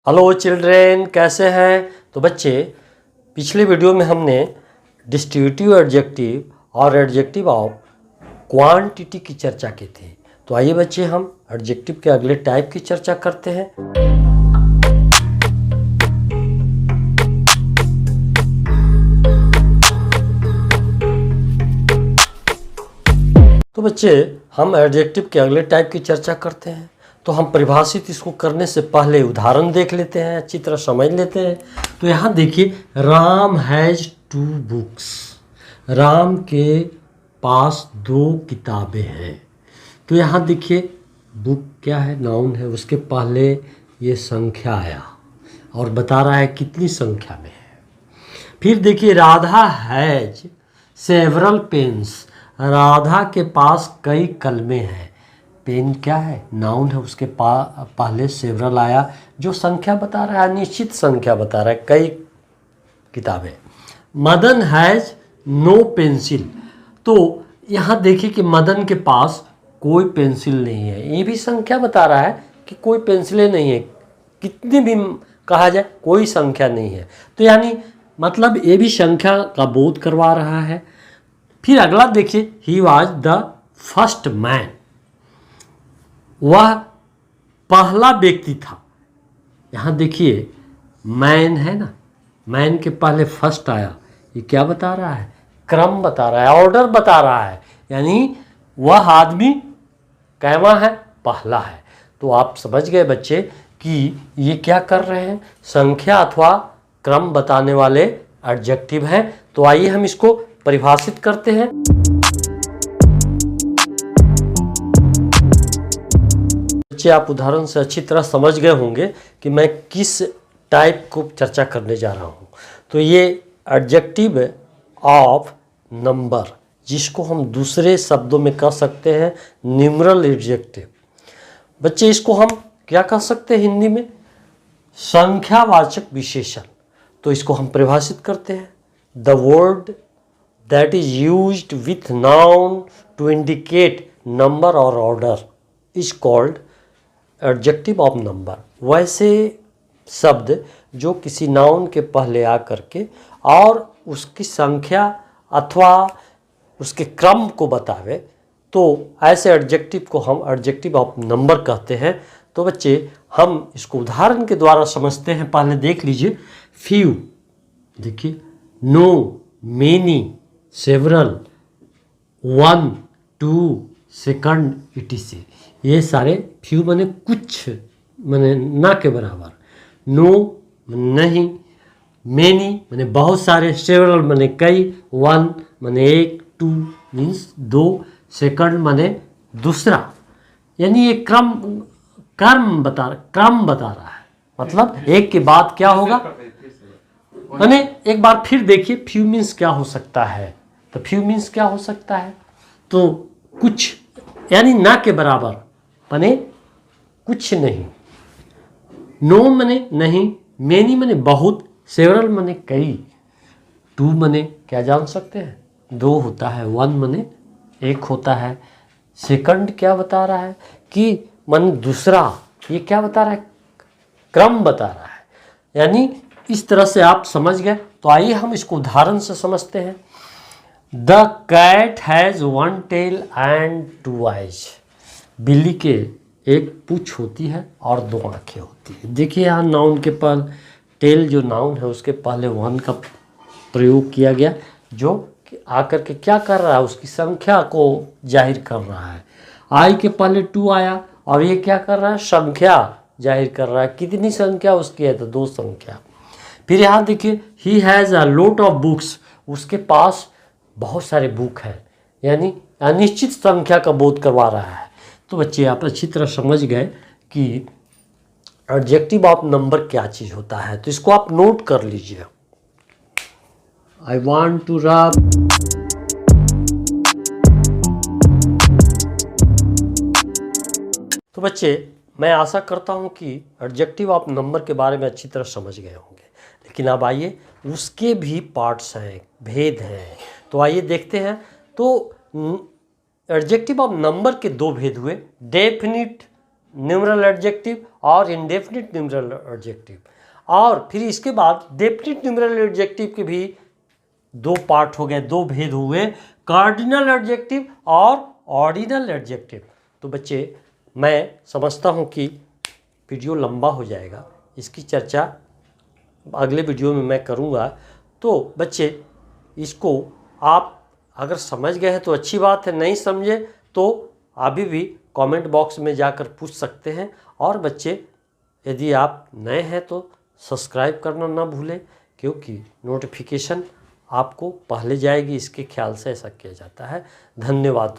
Hello children, कैसे हैं? तो बच्चे, पिछले वीडियो में हमने डिस्ट्रीब्यूटिव एडजेक्टिव और एडजेक्टिव ऑफ क्वांटिटी की चर्चा की थी। तो आइए बच्चे, हम एडजेक्टिव के अगले टाइप की चर्चा करते हैं। तो बच्चे, हम एडजेक्टिव के अगले टाइप की चर्चा करते हैं। तो हम परिभाषित इसको करने से पहले उदाहरण देख लेते हैं, अच्छी तरह समझ लेते हैं। तो यहाँ देखिए, राम हैज़ 2 बुक्स। राम के पास 2 किताबें हैं। तो यहाँ देखिए, बुक क्या है? नाउन है, उसके पहले ये संख्या आया और बता रहा है कितनी संख्या में है। फिर देखिए, Radha has several pens. Radha के पास कई कलमें हैं। पेन क्या है? नाउन है, उसके पहले सेवरल आया जो संख्या बता रहा है, निश्चित संख्या बता रहा है, कई किताबें। Madan has no pencil. तो यहाँ देखिए कि मदन के पास कोई पेंसिल नहीं है। ये भी संख्या बता रहा है कि कोई पेंसिलें नहीं है। कितनी भी कहा जाए, कोई संख्या नहीं है। तो यानी मतलब ये भी संख्या का बोध करवा रहा है। फिर अगला देखिए, he was the first man. वह पहला व्यक्ति था। यहाँ देखिए, मैन है ना, मैन के पहले फर्स्ट आया। ये क्या बता रहा है? क्रम बता रहा है, ऑर्डर बता रहा है। यानी वह आदमी कैवा है? पहला है। तो आप समझ गए बच्चे कि ये क्या कर रहे हैं? संख्या अथवा क्रम बताने वाले एडजेक्टिव हैं। तो आइए हम इसको परिभाषित करते हैं। बच्चे, आप उदाहरण से अच्छी तरह समझ गए होंगे कि मैं किस टाइप को चर्चा करने जा रहा हूँ। तो ये एडजेक्टिव ऑफ नंबर, जिसको हम दूसरे शब्दों में कह सकते हैं न्यूमरल एडजेक्टिव। बच्चे, इसको हम क्या कह सकते हैं हिंदी में? संख्यावाचक विशेषण। तो इसको हम परिभाषित करते हैं। The word that is used with noun to indicate number और order is called adjective of number. वैसे शब्द जो किसी नाउन के पहले आ करके और उसकी संख्या अथवा उसके क्रम को बतावे, तो ऐसे एडजेक्टिव को हम एडजेक्टिव ऑफ नंबर कहते हैं। तो बच्चे, हम इसको उदाहरण के द्वारा समझते हैं। पहले देख लीजिए, फ्यू, देखिए, no, many, several, 1, 2, second, etc। ये सारे फ्यू माने कुछ, माने ना के बराबर, नो नहीं, मेनी माने बहुत सारे, सेवरल माने कई, 1 माने 1, 2 मीन्स 2, सेकंड माने दूसरा। यानी ये क्रम बता रहा है। मतलब एक के बाद क्या होगा, माने एक बार फिर देखिए, फ्यू मीन्स क्या हो सकता है? तो फ्यू मीन्स क्या हो सकता है? तो कुछ, यानी ना के बराबर, माने कुछ नहीं। नो माने नहीं, मेनी माने बहुत, सेवरल माने कई, 2 माने क्या जान सकते हैं? 2 होता है, 1 माने 1 होता है। सेकंड क्या बता रहा है? कि मन दूसरा। ये क्या बता रहा है? क्रम बता रहा है। यानी इस तरह से आप समझ गए। तो आइए हम इसको उदाहरण से समझते हैं। The cat has 1 tail and 2 eyes. बिल्ली के एक पूँछ होती है और 2 आँखें होती है। देखिए, यहाँ नाउन के पर टेल जो नाउन है उसके पहले 1 का प्रयोग किया गया, जो आकर के क्या कर रहा है? उसकी संख्या को जाहिर कर रहा है। आई के पहले 2 आया और ये क्या कर रहा है? संख्या जाहिर कर रहा है। कितनी संख्या उसकी है? तो 2 संख्या। फिर यहाँ देखिए, he has a lot of books. उसके पास बहुत सारे बुक हैं, यानी अनिश्चित संख्या का बोध करवा रहा है। तो बच्चे, आप अच्छी तरह समझ गए कि एडजेक्टिव ऑफ नंबर क्या चीज़ होता है। तो इसको आप नोट कर लीजिए। I want to rub. तो बच्चे, मैं आशा करता हूँ कि एडजेक्टिव ऑफ नंबर के बारे में अच्छी तरह समझ गए होंगे। लेकिन अब आइए, उसके भी पार्ट्स हैं, भेद हैं। तो आइए देखते हैं। तो एडजेक्टिव ऑफ नंबर के 2 भेद हुए, डेफिनिट न्यूमरल एडजेक्टिव और इंडेफिनिट न्यूमरल एडजेक्टिव। और फिर इसके बाद डेफिनिट न्यूमरल एडजेक्टिव के भी दो पार्ट हो गए, दो भेद हुए, कार्डिनल एडजेक्टिव और ऑर्डिनल एडजेक्टिव। तो बच्चे मैं समझता हूँ कि वीडियो लंबा हो जाएगा, इसकी चर्चा अगले वीडियो में मैं करूँगा। तो बच्चे इसको आप अगर समझ गए हैं तो अच्छी बात है, नहीं समझे तो अभी भी कमेंट बॉक्स में जाकर पूछ सकते हैं। और बच्चे यदि आप नए हैं तो सब्सक्राइब करना ना भूलें, क्योंकि नोटिफिकेशन आपको पहले जाएगी, इसके ख्याल से ऐसा किया जाता है। धन्यवाद।